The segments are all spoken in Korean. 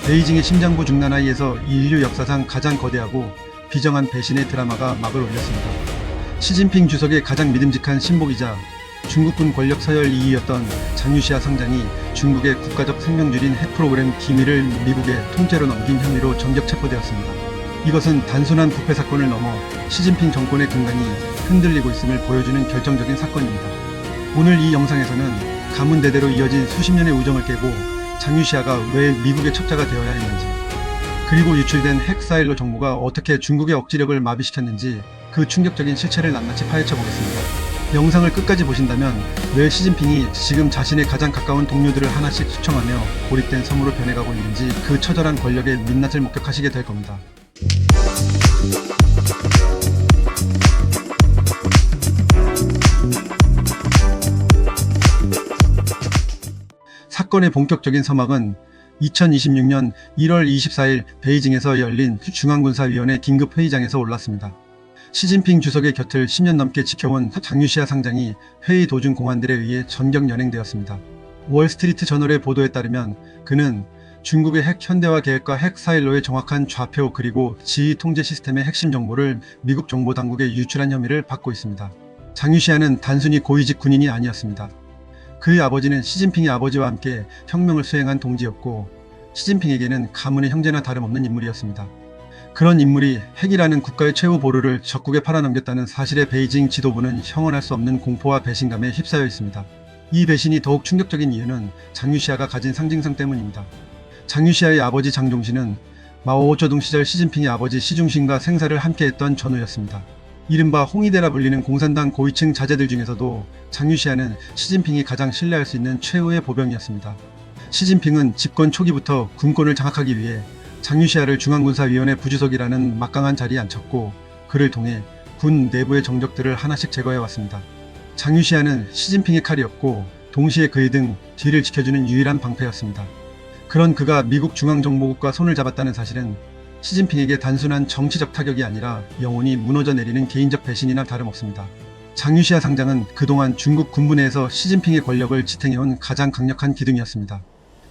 베이징의 심장부 중난화에서 인류 역사상 가장 거대하고 비정한 배신의 드라마가 막을 올렸습니다. 시진핑 주석의 가장 믿음직한 신복이자 중국군 권력 서열 2위였던 장유시아 상장이 중국의 국가적 생명줄인 핵 프로그램 기밀을 미국의 통째로 넘긴 혐의로 전격 체포되었습니다. 이것은 단순한 부패 사건을 넘어 시진핑 정권의 근간이 흔들리고 있음을 보여주는 결정적인 사건입니다. 오늘 이 영상에서는 가문대대로 이어진 수십 년의 우정을 깨고 장유시아가 왜 미국의 첩자가 되어야 했는지, 그리고 유출된 핵 사일로 정보가 어떻게 중국의 억지력을 마비시켰는지 그 충격적인 실체를 낱낱이 파헤쳐 보겠습니다. 영상을 끝까지 보신다면 왜 시진핑이 지금 자신의 가장 가까운 동료들을 하나씩 수청하며 고립된 섬으로 변해가고 있는지 그 처절한 권력의 민낯을 목격하시게 될 겁니다. 사건의 본격적인 서막은 2026년 1월 24일 베이징에서 열린 중앙군사위원회 긴급회의장에서 올랐습니다. 시진핑 주석의 곁을 10년 넘게 지켜온 장유시아 상장이 회의 도중 공안들에 의해 전격 연행되었습니다. 월스트리트 저널의 보도에 따르면 그는 중국의 핵 현대화 계획과 핵 사일로의 정확한 좌표 그리고 지휘 통제 시스템의 핵심 정보를 미국 정보 당국에 유출한 혐의를 받고 있습니다. 장유시아는 단순히 고위직 군인이 아니었습니다. 그의 아버지는 시진핑의 아버지와 함께 혁명을 수행한 동지였고 시진핑에게는 가문의 형제나 다름없는 인물이었습니다. 그런 인물이 핵이라는 국가의 최후 보루를 적국에 팔아넘겼다는 사실에 베이징 지도부는 형언할 수 없는 공포와 배신감에 휩싸여 있습니다. 이 배신이 더욱 충격적인 이유는 장유시아가 가진 상징성 때문입니다. 장유시아의 아버지 장종신은 마오쩌둥 시절 시진핑의 아버지 시중신과 생사를 함께했던 전우였습니다. 이른바 홍위대라 불리는 공산당 고위층 자제들 중에서도 장유시아는 시진핑이 가장 신뢰할 수 있는 최후의 보병이었습니다. 시진핑은 집권 초기부터 군권을 장악하기 위해 장유시아를 중앙군사위원회 부주석이라는 막강한 자리에 앉혔고 그를 통해 군 내부의 정적들을 하나씩 제거해왔습니다. 장유시아는 시진핑의 칼이었고 동시에 그의 등 뒤를 지켜주는 유일한 방패였습니다. 그런 그가 미국 중앙정보국과 손을 잡았다는 사실은 시진핑에게 단순한 정치적 타격이 아니라 영원히 무너져 내리는 개인적 배신이나 다름없습니다. 장유시아 상장은 그동안 중국 군부 내에서 시진핑의 권력을 지탱해온 가장 강력한 기둥이었습니다.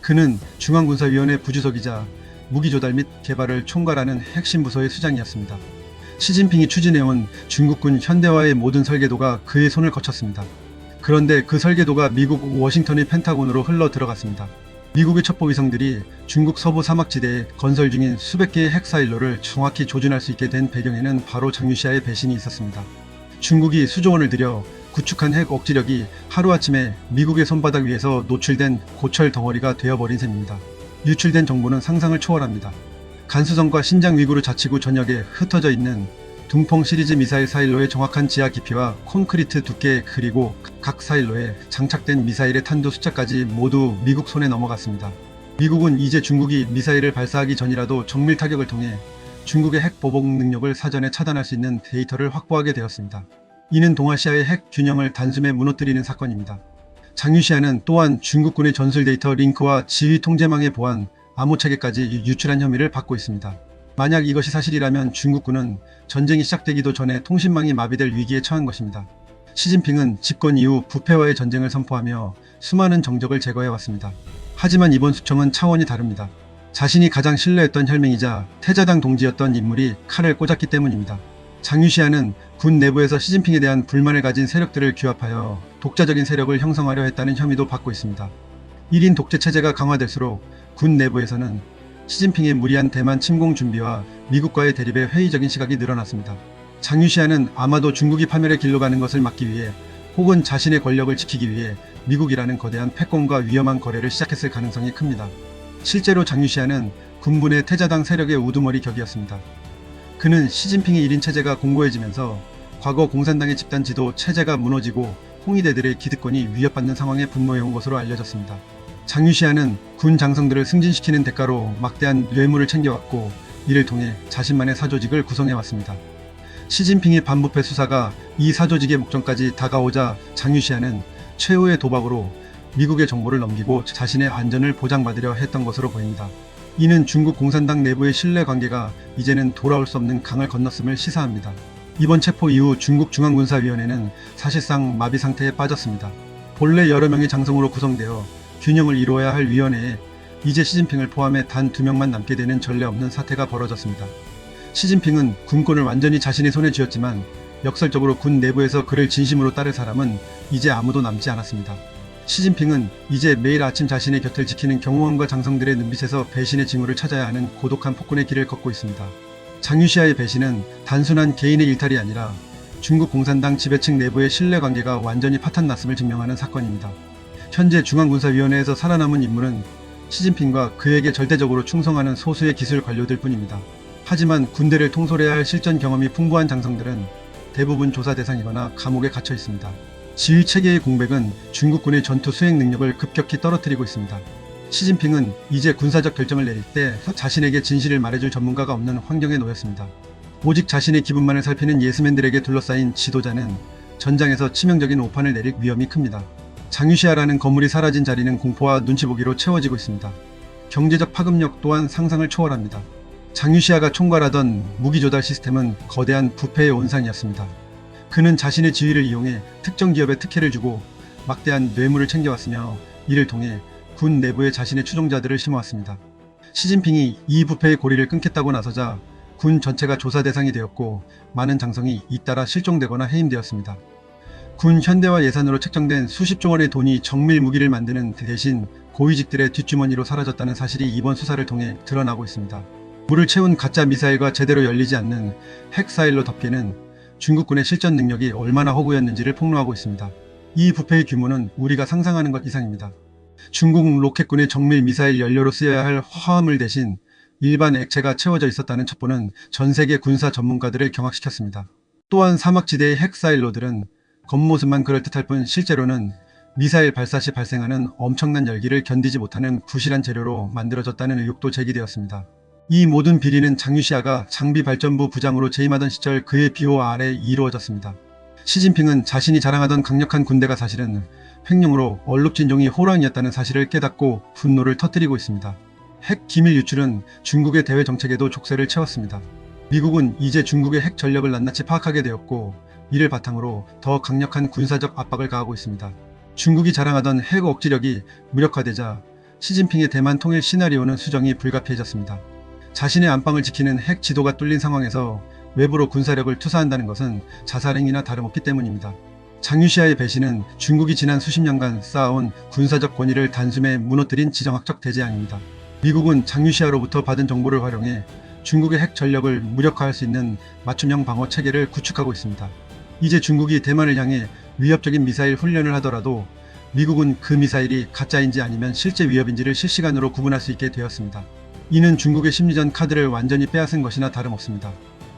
그는 중앙군사위원회 부주석이자 무기조달 및 개발을 총괄하는 핵심 부서의 수장이었습니다. 시진핑이 추진해온 중국군 현대화의 모든 설계도가 그의 손을 거쳤습니다. 그런데 그 설계도가 미국 워싱턴의 펜타곤으로 흘러 들어갔습니다. 미국의 첩보위성들이 중국 서부 사막지대에 건설 중인 수백 개의 핵사일로를 정확히 조준할 수 있게 된 배경에는 바로 장유시아의 배신이 있었습니다. 중국이 수조 원을 들여 구축한 핵 억지력이 하루아침에 미국의 손바닥 위에서 노출된 고철 덩어리가 되어버린 셈입니다. 유출된 정보는 상상을 초월합니다. 간수성과 신장 위구르 자치구 전역에 흩어져 있는 둥펑 시리즈 미사일 사일로의 정확한 지하 깊이와 콘크리트 두께 그리고 각 사일로에 장착된 미사일의 탄도 숫자까지 모두 미국 손에 넘어갔습니다. 미국은 이제 중국이 미사일을 발사하기 전이라도 정밀 타격을 통해 중국의 핵 보복 능력을 사전에 차단할 수 있는 데이터를 확보하게 되었습니다. 이는 동아시아의 핵 균형을 단숨에 무너뜨리는 사건입니다. 장유시아는 또한 중국군의 전술 데이터 링크와 지휘 통제망의 보안, 암호체계까지 유출한 혐의를 받고 있습니다. 만약 이것이 사실이라면 중국군은 전쟁이 시작되기도 전에 통신망이 마비될 위기에 처한 것입니다. 시진핑은 집권 이후 부패와의 전쟁을 선포하며 수많은 정적을 제거해왔습니다. 하지만 이번 수청은 차원이 다릅니다. 자신이 가장 신뢰했던 혈맹이자 태자당 동지였던 인물이 칼을 꽂았기 때문입니다. 장유시아는 군 내부에서 시진핑에 대한 불만을 가진 세력들을 규합하여 독자적인 세력을 형성하려 했다는 혐의도 받고 있습니다. 1인 독재 체제가 강화될수록 군 내부에서는 시진핑의 무리한 대만 침공 준비와 미국과의 대립에 회의적인 시각이 늘어났습니다. 장유시아는 아마도 중국이 파멸의 길로 가는 것을 막기 위해 혹은 자신의 권력을 지키기 위해 미국이라는 거대한 패권과 위험한 거래를 시작했을 가능성이 큽니다. 실제로 장유시아는 군부의 태자당 세력의 우두머리 격이었습니다. 그는 시진핑의 1인 체제가 공고해지면서 과거 공산당의 집단 지도 체제가 무너지고 홍위대들의 기득권이 위협받는 상황에 분노해온 것으로 알려졌습니다. 장유시아는 군 장성들을 승진시키는 대가로 막대한 뇌물을 챙겨왔고 이를 통해 자신만의 사조직을 구성해왔습니다. 시진핑의 반부패 수사가 이 사조직의 목전까지 다가오자 장유시아는 최후의 도박으로 미국의 정보를 넘기고 자신의 안전을 보장받으려 했던 것으로 보입니다. 이는 중국 공산당 내부의 신뢰관계가 이제는 돌아올 수 없는 강을 건넜음을 시사합니다. 이번 체포 이후 중국 중앙군사위원회는 사실상 마비 상태에 빠졌습니다. 본래 여러 명의 장성으로 구성되어 균형을 이루어야 할 위원회에 이제 시진핑을 포함해 단 2명만 남게 되는 전례 없는 사태가 벌어졌습니다. 시진핑은 군권을 완전히 자신의 손에 쥐었지만 역설적으로 군 내부에서 그를 진심으로 따를 사람은 이제 아무도 남지 않았습니다. 시진핑은 이제 매일 아침 자신의 곁을 지키는 경호원과 장성들의 눈빛에서 배신의 징후를 찾아야 하는 고독한 폭군의 길을 걷고 있습니다. 장유시아의 배신은 단순한 개인의 일탈이 아니라 중국 공산당 지배층 내부의 신뢰관계가 완전히 파탄났음을 증명하는 사건입니다. 현재 중앙군사위원회에서 살아남은 인물은 시진핑과 그에게 절대적으로 충성하는 소수의 기술 관료들 뿐입니다. 하지만 군대를 통솔해야 할 실전 경험이 풍부한 장성들은 대부분 조사 대상이거나 감옥에 갇혀 있습니다. 지휘 체계의 공백은 중국군의 전투 수행 능력을 급격히 떨어뜨리고 있습니다. 시진핑은 이제 군사적 결정을 내릴 때 자신에게 진실을 말해줄 전문가가 없는 환경에 놓였습니다. 오직 자신의 기분만을 살피는 예스맨들에게 둘러싸인 지도자는 전장에서 치명적인 오판을 내릴 위험이 큽니다. 장유시아라는 건물이 사라진 자리는 공포와 눈치보기로 채워지고 있습니다. 경제적 파급력 또한 상상을 초월합니다. 장유시아가 총괄하던 무기 조달 시스템은 거대한 부패의 온상이었습니다. 그는 자신의 지위를 이용해 특정 기업에 특혜를 주고 막대한 뇌물을 챙겨왔으며 이를 통해 군 내부에 자신의 추종자들을 심어왔습니다. 시진핑이 이 부패의 고리를 끊겠다고 나서자 군 전체가 조사 대상이 되었고 많은 장성이 잇따라 실종되거나 해임되었습니다. 군 현대화 예산으로 책정된 수십조 원의 돈이 정밀 무기를 만드는 대신 고위직들의 뒷주머니로 사라졌다는 사실이 이번 수사를 통해 드러나고 있습니다. 물을 채운 가짜 미사일과 제대로 열리지 않는 핵사일로 덮개는 중국군의 실전 능력이 얼마나 허구였는지를 폭로하고 있습니다. 이 부패의 규모는 우리가 상상하는 것 이상입니다. 중국 로켓군의 정밀 미사일 연료로 쓰여야 할 화합물 대신 일반 액체가 채워져 있었다는 첩보는 전세계 군사 전문가들을 경악시켰습니다. 또한 사막지대의 핵사일로들은 겉모습만 그럴듯할 뿐 실제로는 미사일 발사 시 발생하는 엄청난 열기를 견디지 못하는 부실한 재료로 만들어졌다는 의혹도 제기되었습니다. 이 모든 비리는 장유시아가 장비발전부 부장으로 재임하던 시절 그의 비호 아래 이루어졌습니다. 시진핑은 자신이 자랑하던 강력한 군대가 사실은 횡령으로 얼룩진종이 호랑이였다는 사실을 깨닫고 분노를 터뜨리고 있습니다. 핵 기밀 유출은 중국의 대외 정책에도 족쇄를 채웠습니다. 미국은 이제 중국의 핵 전력을 낱낱이 파악하게 되었고 이를 바탕으로 더 강력한 군사적 압박을 가하고 있습니다. 중국이 자랑하던 핵 억지력이 무력화되자 시진핑의 대만 통일 시나리오는 수정이 불가피해졌습니다. 자신의 안방을 지키는 핵 지도가 뚫린 상황에서 외부로 군사력을 투사한다는 것은 자살행위나 다름없기 때문입니다. 장유시아의 배신은 중국이 지난 수십 년간 쌓아온 군사적 권위를 단숨에 무너뜨린 지정학적 대재앙입니다. 미국은 장유시아로부터 받은 정보를 활용해 중국의 핵 전력을 무력화할 수 있는 맞춤형 방어 체계를 구축하고 있습니다. 이제 중국이 대만을 향해 위협적인 미사일 훈련을 하더라도 미국은 그 미사일이 가짜인지 아니면 실제 위협인지를 실시간으로 구분할 수 있게 되었습니다. 이는 중국의 심리전 카드를 완전히 빼앗은 것이나 다름없습니다.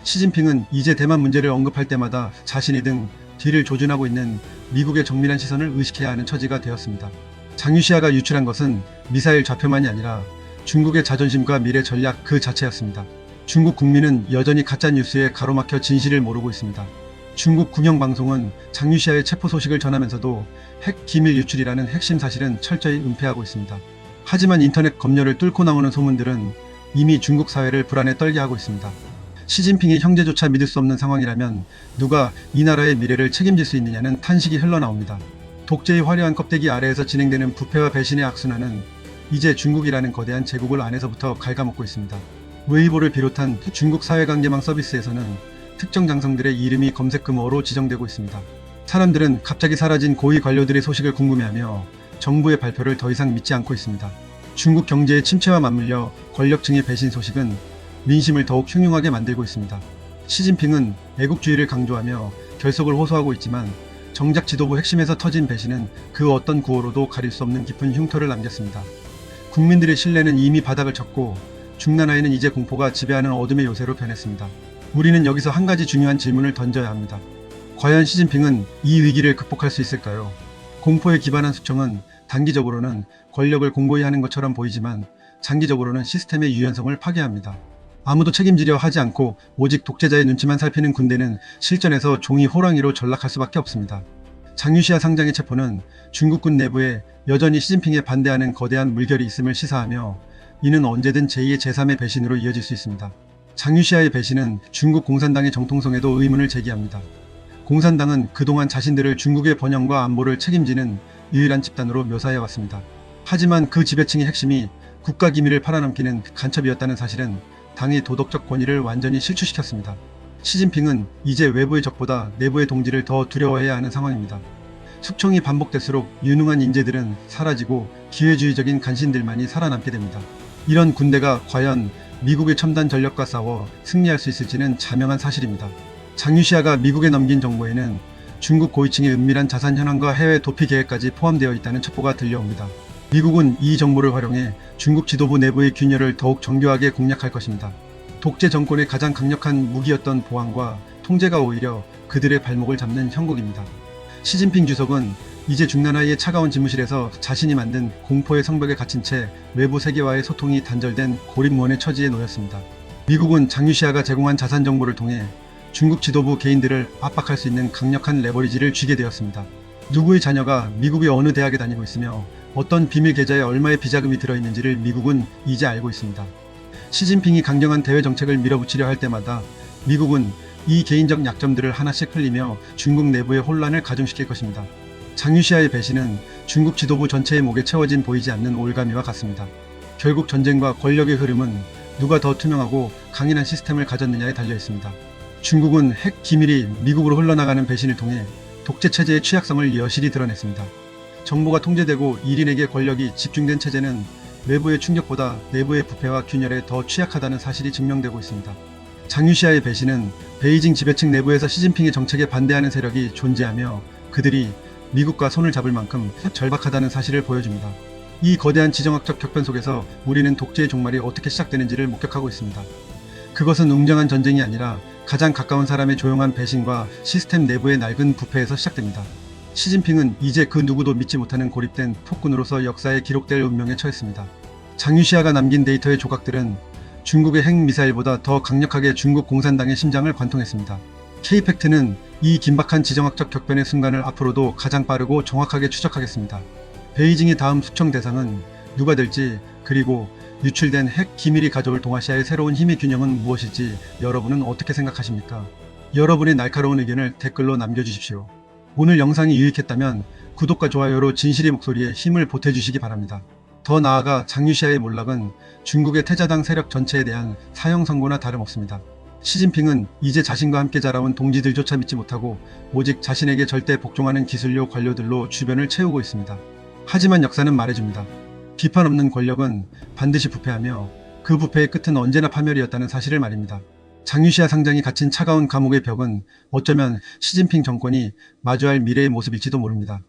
시진핑은 이제 대만 문제를 언급할 때마다 자신이 등 뒤를 조준하고 있는 미국의 정밀한 시선을 의식해야 하는 처지가 되었습니다. 장유시아가 유출한 것은 미사일 좌표만이 아니라 중국의 자존심과 미래 전략 그 자체였습니다. 중국 국민은 여전히 가짜뉴스에 가로막혀 진실을 모르고 있습니다. 중국 국영방송은 장유시아의 체포 소식을 전하면서도 핵 기밀 유출이라는 핵심 사실은 철저히 은폐하고 있습니다. 하지만 인터넷 검열을 뚫고 나오는 소문들은 이미 중국 사회를 불안에 떨게 하고 있습니다. 시진핑의 형제조차 믿을 수 없는 상황이라면 누가 이 나라의 미래를 책임질 수 있느냐는 탄식이 흘러나옵니다. 독재의 화려한 껍데기 아래에서 진행되는 부패와 배신의 악순환은 이제 중국이라는 거대한 제국을 안에서부터 갉아먹고 있습니다. 웨이보를 비롯한 중국 사회관계망 서비스에서는 특정 장성들의 이름이 검색 금어로 지정되고 있습니다. 사람들은 갑자기 사라진 고위 관료들의 소식을 궁금해하며 정부의 발표를 더 이상 믿지 않고 있습니다. 중국 경제의 침체와 맞물려 권력층의 배신 소식은 민심을 더욱 흉흉하게 만들고 있습니다. 시진핑은 애국주의를 강조하며 결속을 호소하고 있지만 정작 지도부 핵심에서 터진 배신은 그 어떤 구호로도 가릴 수 없는 깊은 흉터를 남겼습니다. 국민들의 신뢰는 이미 바닥을 쳤고 중나라에는 이제 공포가 지배하는 어둠의 요새로 변했습니다. 우리는 여기서 한 가지 중요한 질문을 던져야 합니다. 과연 시진핑은 이 위기를 극복할 수 있을까요? 공포에 기반한 수청은 단기적으로는 권력을 공고히 하는 것처럼 보이지만 장기적으로는 시스템의 유연성을 파괴합니다. 아무도 책임지려 하지 않고 오직 독재자의 눈치만 살피는 군대는 실전에서 종이 호랑이로 전락할 수밖에 없습니다. 장유시아 상장의 체포는 중국군 내부에 여전히 시진핑에 반대하는 거대한 물결이 있음을 시사하며 이는 언제든 제2의 제3의 배신으로 이어질 수 있습니다. 장유시아의 배신은 중국 공산당의 정통성에도 의문을 제기합니다. 공산당은 그동안 자신들을 중국의 번영과 안보를 책임지는 유일한 집단으로 묘사해왔습니다. 하지만 그 지배층의 핵심이 국가 기밀을 팔아넘기는 간첩이었다는 사실은 당의 도덕적 권위를 완전히 실추시켰습니다. 시진핑은 이제 외부의 적보다 내부의 동지를 더 두려워해야 하는 상황입니다. 숙청이 반복될수록 유능한 인재들은 사라지고 기회주의적인 간신들만이 살아남게 됩니다. 이런 군대가 과연 미국의 첨단 전력과 싸워 승리할 수 있을지는 자명한 사실입니다. 장유시아가 미국에 넘긴 정보에는 중국 고위층의 은밀한 자산 현황과 해외 도피 계획까지 포함되어 있다는 첩보가 들려옵니다. 미국은 이 정보를 활용해 중국 지도부 내부의 균열을 더욱 정교하게 공략할 것입니다. 독재 정권의 가장 강력한 무기였던 보안과 통제가 오히려 그들의 발목을 잡는 형국입니다. 시진핑 주석은 이제 중나라의 차가운 집무실에서 자신이 만든 공포의 성벽에 갇힌 채 외부 세계와의 소통이 단절된 고립무원의 처지에 놓였습니다. 미국은 장유시아가 제공한 자산 정보를 통해 중국 지도부 개인들을 압박할 수 있는 강력한 레버리지를 쥐게 되었습니다. 누구의 자녀가 미국의 어느 대학에 다니고 있으며 어떤 비밀 계좌에 얼마의 비자금이 들어있는지를 미국은 이제 알고 있습니다. 시진핑이 강경한 대외 정책을 밀어붙이려 할 때마다 미국은 이 개인적 약점들을 하나씩 흘리며 중국 내부의 혼란을 가중시킬 것입니다. 장유시아의 배신은 중국 지도부 전체의 목에 채워진 보이지 않는 올가미와 같습니다. 결국 전쟁과 권력의 흐름은 누가 더 투명하고 강인한 시스템을 가졌느냐에 달려 있습니다. 중국은 핵 기밀이 미국으로 흘러나가는 배신을 통해 독재 체제의 취약성을 여실히 드러냈습니다. 정보가 통제되고 1인에게 권력이 집중된 체제는 외부의 충격보다 내부의 부패와 균열에 더 취약하다는 사실이 증명되고 있습니다. 장유시아의 배신은 베이징 지배층 내부에서 시진핑의 정책에 반대하는 세력이 존재하며 그들이 미국과 손을 잡을 만큼 절박하다는 사실을 보여줍니다. 이 거대한 지정학적 격변 속에서 우리는 독재의 종말이 어떻게 시작되는지를 목격하고 있습니다. 그것은 웅장한 전쟁이 아니라 가장 가까운 사람의 조용한 배신과 시스템 내부의 낡은 부패에서 시작됩니다. 시진핑은 이제 그 누구도 믿지 못하는 고립된 폭군으로서 역사에 기록될 운명에 처했습니다. 장유시아가 남긴 데이터의 조각들은 중국의 핵미사일보다 더 강력하게 중국 공산당의 심장을 관통했습니다. K팩트는 이 긴박한 지정학적 격변의 순간을 앞으로도 가장 빠르고 정확하게 추적하겠습니다. 베이징의 다음 숙청 대상은 누가 될지, 그리고 유출된 핵 기밀이 가져올 동아시아의 새로운 힘의 균형은 무엇일지 여러분은 어떻게 생각하십니까? 여러분의 날카로운 의견을 댓글로 남겨주십시오. 오늘 영상이 유익했다면 구독과 좋아요로 진실의 목소리에 힘을 보태주시기 바랍니다. 더 나아가 장유시아의 몰락은 중국의 태자당 세력 전체에 대한 사형 선고나 다름없습니다. 시진핑은 이제 자신과 함께 자라온 동지들조차 믿지 못하고 오직 자신에게 절대 복종하는 기술료 관료들로 주변을 채우고 있습니다. 하지만 역사는 말해줍니다. 비판 없는 권력은 반드시 부패하며 그 부패의 끝은 언제나 파멸이었다는 사실을 말입니다. 장유시아 상장이 갇힌 차가운 감옥의 벽은 어쩌면 시진핑 정권이 마주할 미래의 모습일지도 모릅니다.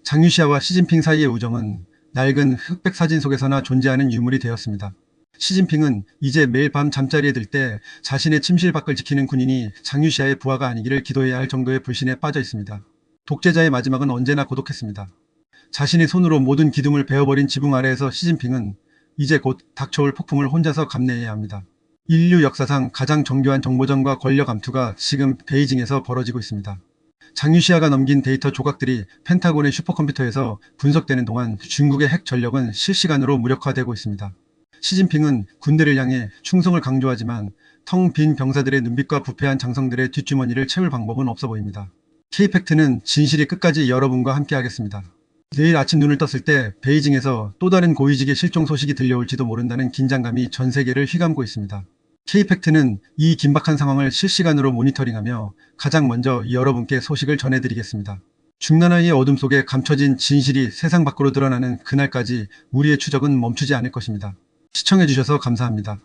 장유시아와 시진핑 사이의 우정은 낡은 흑백 사진 속에서나 존재하는 유물이 되었습니다. 시진핑은 이제 매일 밤 잠자리에 들 때 자신의 침실 밖을 지키는 군인이 장유시아의 부하가 아니기를 기도해야 할 정도의 불신에 빠져 있습니다. 독재자의 마지막은 언제나 고독했습니다. 자신의 손으로 모든 기둥을 베어버린 지붕 아래에서 시진핑은 이제 곧 닥쳐올 폭풍을 혼자서 감내해야 합니다. 인류 역사상 가장 정교한 정보전과 권력 암투가 지금 베이징에서 벌어지고 있습니다. 장유시아가 넘긴 데이터 조각들이 펜타곤의 슈퍼컴퓨터에서 분석되는 동안 중국의 핵 전력은 실시간으로 무력화되고 있습니다. 시진핑은 군대를 향해 충성을 강조하지만 텅 빈 병사들의 눈빛과 부패한 장성들의 뒷주머니를 채울 방법은 없어 보입니다. K팩트는 진실이 끝까지 여러분과 함께 하겠습니다. 내일 아침 눈을 떴을 때 베이징에서 또 다른 고위직의 실종 소식이 들려올지도 모른다는 긴장감이 전 세계를 휘감고 있습니다. K팩트는 이 긴박한 상황을 실시간으로 모니터링하며 가장 먼저 여러분께 소식을 전해드리겠습니다. 중나라의 어둠 속에 감춰진 진실이 세상 밖으로 드러나는 그날까지 우리의 추적은 멈추지 않을 것입니다. 시청해주셔서 감사합니다.